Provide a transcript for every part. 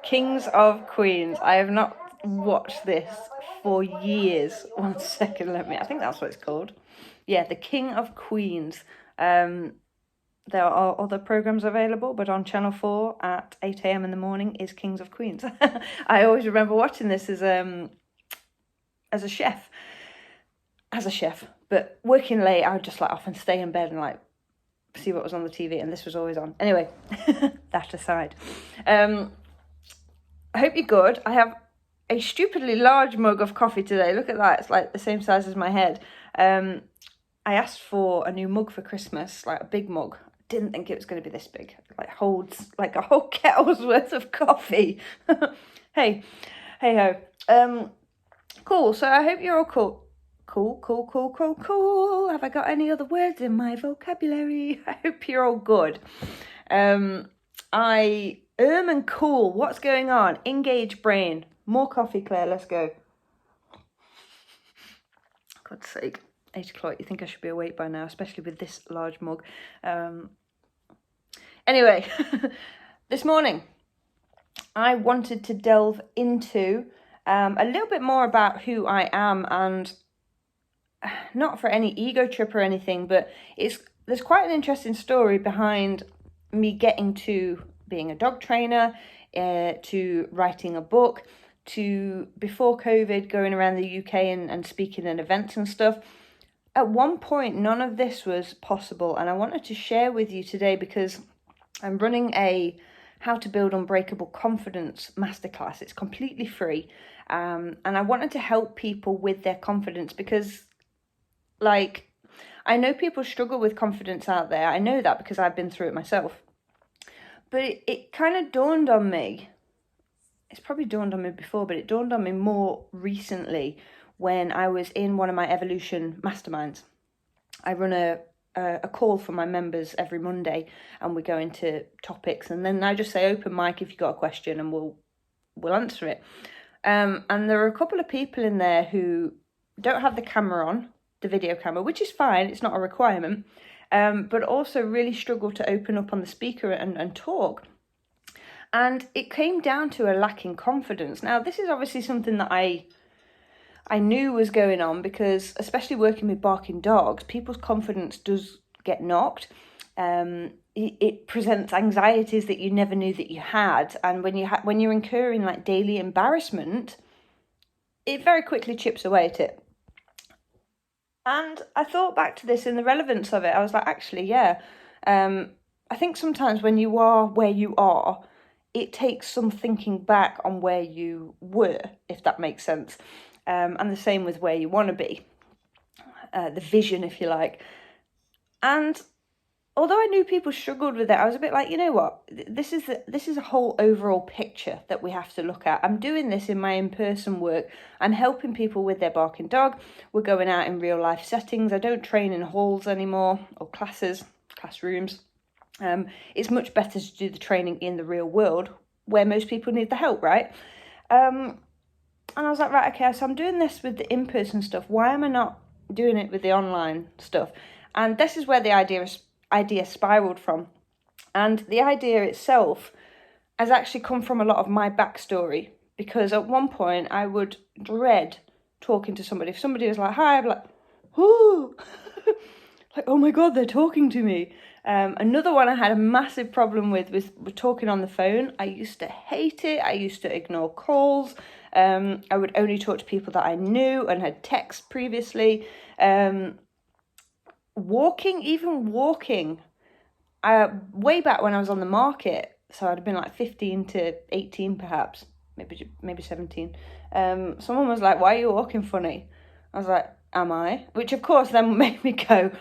Kings of Queens. I have not watched this for years. 1 second, I think that's what it's called. Yeah, The King of Queens. There are other programs available, but on Channel 4 at 8 a.m. in the morning is Kings of Queens. I always remember watching this as a chef. But working late, I would just like often stay in bed and like see what was on the TV, and this was always on. Anyway, that aside. I hope you're good. I have a stupidly large mug of coffee today. Look at that. It's like the same size as my head. I asked for a new mug for Christmas, like a big mug. Didn't think it was going to be this big. Like holds like a whole kettle's worth of coffee. Hey ho. Cool. So I hope you're all cool. Cool. Have I got any other words in my vocabulary? I hope you're all good. And cool. What's going on? Engage brain. More coffee, Claire. Let's go. God's sake. 8 o'clock. You think I should be awake by now, especially with this large mug. Anyway, this morning I wanted to delve into a little bit more about who I am, and not for any ego trip or anything, but there's quite an interesting story behind me getting to being a dog trainer, to writing a book, to before COVID going around the UK and speaking at events and stuff. At one point, none of this was possible, and I wanted to share with you today because I'm running a How to Build Unbreakable Confidence Masterclass. It's completely free, and I wanted to help people with their confidence because, like, I know people struggle with confidence out there. I know that because I've been through it myself. But it kind of dawned on me. It's probably dawned on me before, but it dawned on me more recently when I was in one of my evolution masterminds. I run a call for my members every Monday, and we go into topics, and then I just say open mic if you've got a question, and we'll answer it. And there are a couple of people in there who don't have the camera on, the video camera, which is fine, it's not a requirement, but also really struggle to open up on the speaker and talk. And it came down to a lacking confidence. Now, this is obviously something that I knew was going on because, especially working with barking dogs, people's confidence does get knocked. It presents anxieties that you never knew that you had, and when you're incurring like daily embarrassment, it very quickly chips away at it. And I thought back to this and the relevance of it. I was like, actually, yeah. I think sometimes when you are where you are, it takes some thinking back on where you were, if that makes sense. And the same with where you want to be, the vision, if you like. And although I knew people struggled with it, I was a bit like, you know what, this is a whole overall picture that we have to look at. I'm doing this in my in-person work. I'm helping people with their barking dog. We're going out in real life settings. I don't train in halls anymore or classrooms. It's much better to do the training in the real world where most people need the help, right? And I was like, right, okay, so I'm doing this with the in-person stuff. Why am I not doing it with the online stuff? And this is where the idea spiraled from. And the idea itself has actually come from a lot of my backstory, because at one point I would dread talking to somebody. If somebody was like, hi, I'd be like, ooh, like, oh my God, they're talking to me. Another one I had a massive problem with was talking on the phone. I used to hate it. I used to ignore calls. I would only talk to people that I knew and had texted previously. Walking, way back when I was on the market, so I'd have been like 15 to 18 perhaps, maybe 17. Someone was like, why are you walking funny? I was like, am I? Which of course then made me go,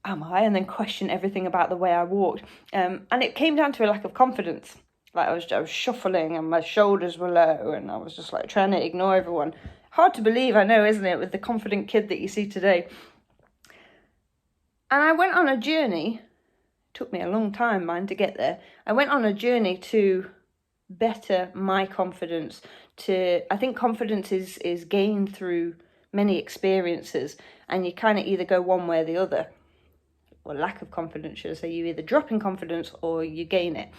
am I? And then question everything about the way I walked. And it came down to a lack of confidence. Like I was shuffling and my shoulders were low and I was just like trying to ignore everyone. Hard to believe, I know, isn't it, with the confident kid that you see today. And I went on a journey. Took me a long time, mind, to get there. I went on a journey to better my confidence. I think confidence is gained through many experiences, and you kind of either go one way or the other. Or lack of confidence, should I say. You either drop in confidence or you gain it.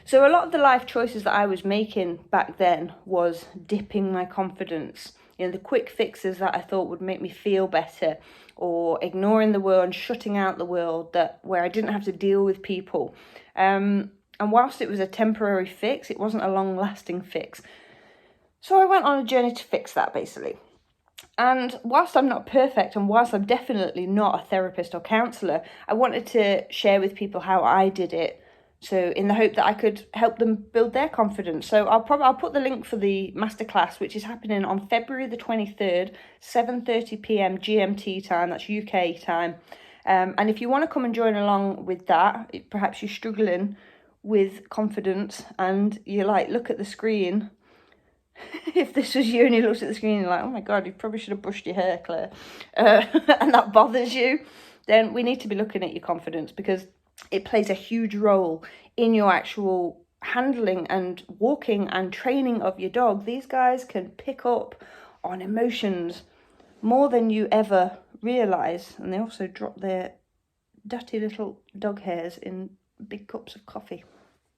So a lot of the life choices that I was making back then was dipping my confidence. You know, the quick fixes that I thought would make me feel better, or ignoring the world and shutting out the world where I didn't have to deal with people. And whilst it was a temporary fix, it wasn't a long-lasting fix. So I went on a journey to fix that, basically. And whilst I'm not perfect, and whilst I'm definitely not a therapist or counsellor, I wanted to share with people how I did it, so in the hope that I could help them build their confidence. So I'll put the link for the masterclass, which is happening on February the 23rd, 7:30 p.m. GMT time, that's UK time. And if you want to come and join along with that, perhaps you're struggling with confidence and you look at the screen. If this was you and you looked at the screen, you're like, oh my God, you probably should have brushed your hair, Claire, and that bothers you, then we need to be looking at your confidence, because it plays a huge role in your actual handling and walking and training of your dog. These guys can pick up on emotions more than you ever realise, and they also drop their dirty little dog hairs in big cups of coffee.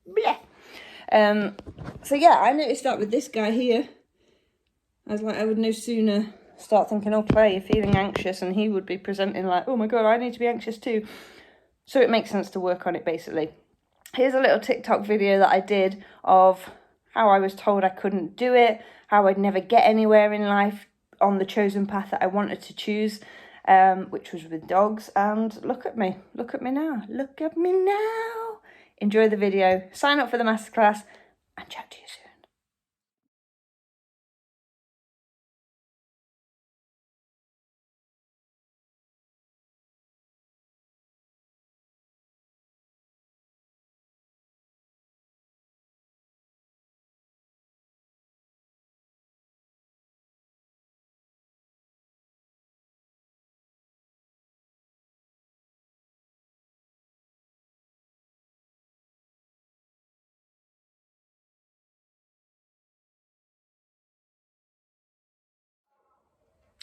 Blech. So yeah, I noticed that with this guy here. I was like, I would no sooner start thinking, oh Claire, you're feeling anxious, and he would be presenting like, oh my God, I need to be anxious too. So it makes sense to work on it, basically. Here's a little TikTok video that I did of how I was told I couldn't do it, how I'd never get anywhere in life on the chosen path that I wanted to choose, which was with dogs. And look at me now, look at me now. Enjoy the video, sign up for the masterclass, and chat to you soon.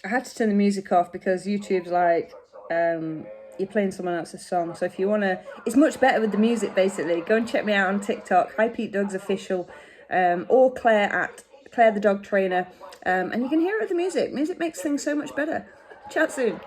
I had to turn the music off because YouTube's like, you're playing someone else's song. So if you want to, it's much better with the music, basically. Go and check me out on TikTok, Hi Pete Dogs Official, or Claire at Claire the Dog Trainer. And you can hear it with the music. Music makes things so much better. Chat soon.